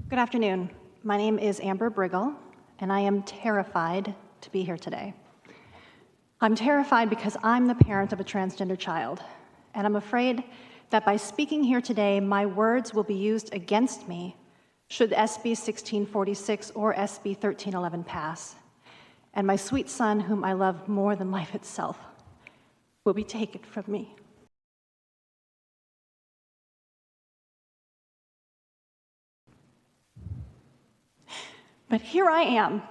Good afternoon. My name is Amber Briggle, and I am terrified to be here today. I'm terrified because I'm the parent of a transgender child, and I'm afraid that by speaking here today, my words will be used against me should SB 1646 or SB 1311 pass, and my sweet son, whom I love more than life itself, will be taken from me. But here I am.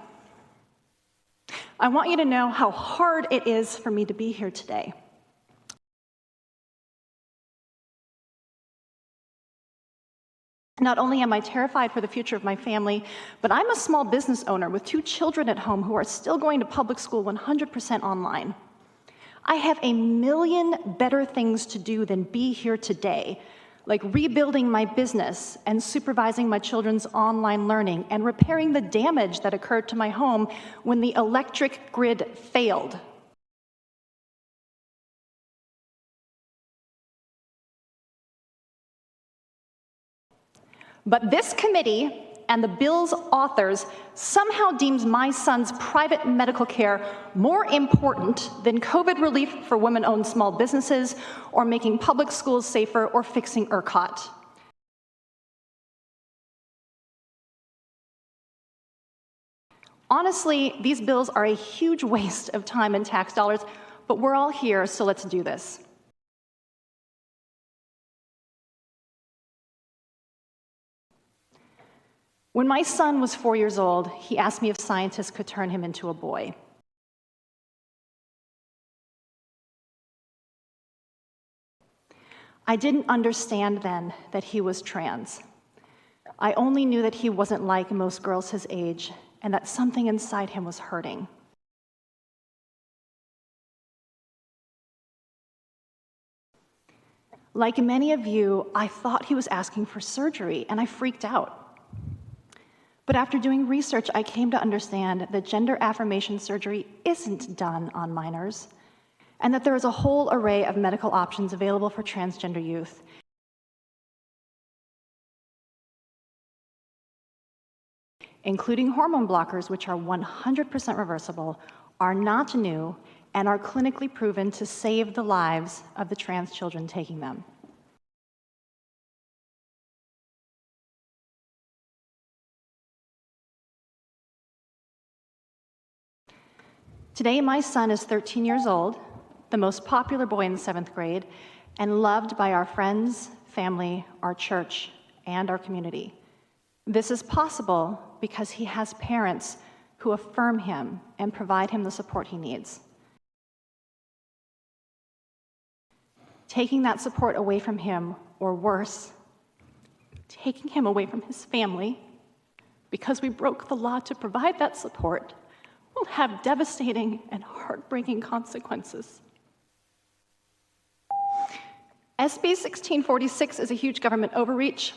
I want you to know how hard it is for me to be here today. Not only am I terrified for the future of my family, but I'm a small business owner with 2 children at home who are still going to public school 100% online. I have a million better things to do than be here today, like rebuilding my business and supervising my children's online learning and repairing the damage that occurred to my home when the electric grid failed. But this committee and the bill's authors somehow deems my son's private medical care more important than COVID relief for women-owned small businesses, or making public schools safer, or fixing ERCOT. Honestly, these bills are a huge waste of time and tax dollars, but we're all here, so let's do this. When my son was 4 years old, he asked me if scientists could turn him into a boy. I didn't understand then that he was trans. I only knew that he wasn't like most girls his age, and that something inside him was hurting. Like many of you, I thought he was asking for surgery, and I freaked out. But after doing research, I came to understand that gender affirmation surgery isn't done on minors, and that there is a whole array of medical options available for transgender youth. Including hormone blockers, which are 100% reversible, are not new, and are clinically proven to save the lives of the trans children taking them. Today, my son is 13 years old, the most popular boy in 7th grade, and loved by our friends, family, our church, and our community. This is possible because he has parents who affirm him and provide him the support he needs. Taking that support away from him, or worse, taking him away from his family, because we broke the law to provide that support, will have devastating and heartbreaking consequences. SB 1646 is a huge government overreach.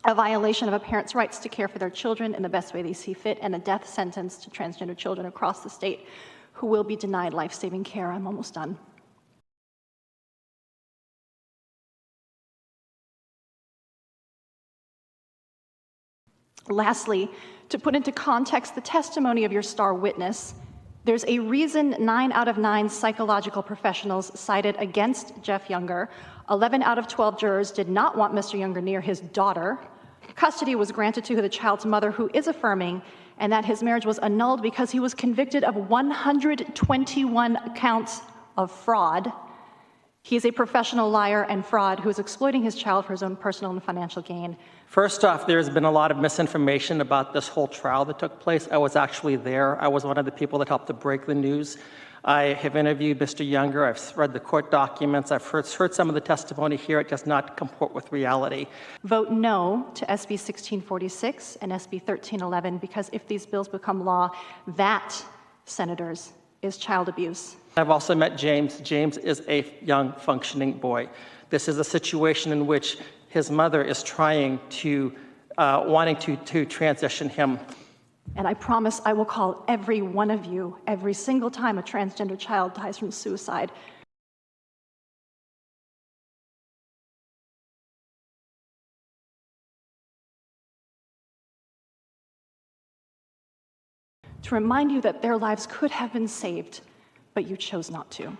A violation of a parent's rights to care for their children in the best way they see fit, and a death sentence to transgender children across the state who will be denied life-saving care. I'm almost done. Lastly, to put into context the testimony of your star witness, there's a reason 9 out of 9 psychological professionals cited against Jeff Younger. 11 out of 12 jurors did not want Mr. Younger near his daughter. Custody was granted to the child's mother, who is affirming, and that his marriage was annulled because he was convicted of 121 counts of fraud. He is a professional liar and fraud who is exploiting his child for his own personal and financial gain. First off, there's been a lot of misinformation about this whole trial that took place. I was actually there. I was one of the people that helped to break the news. I have interviewed Mr. Younger. I've read the court documents. I've heard some of the testimony here. It does not comport with reality. Vote no to SB 1646 and SB 1311, because if these bills become law, that, senators, is child abuse. I've also met James. James is a young, functioning boy. This is a situation in which his mother is trying to, wanting to transition him. And I promise I will call every one of you every single time a transgender child dies from suicide. to remind you that their lives could have been saved, but you chose not to.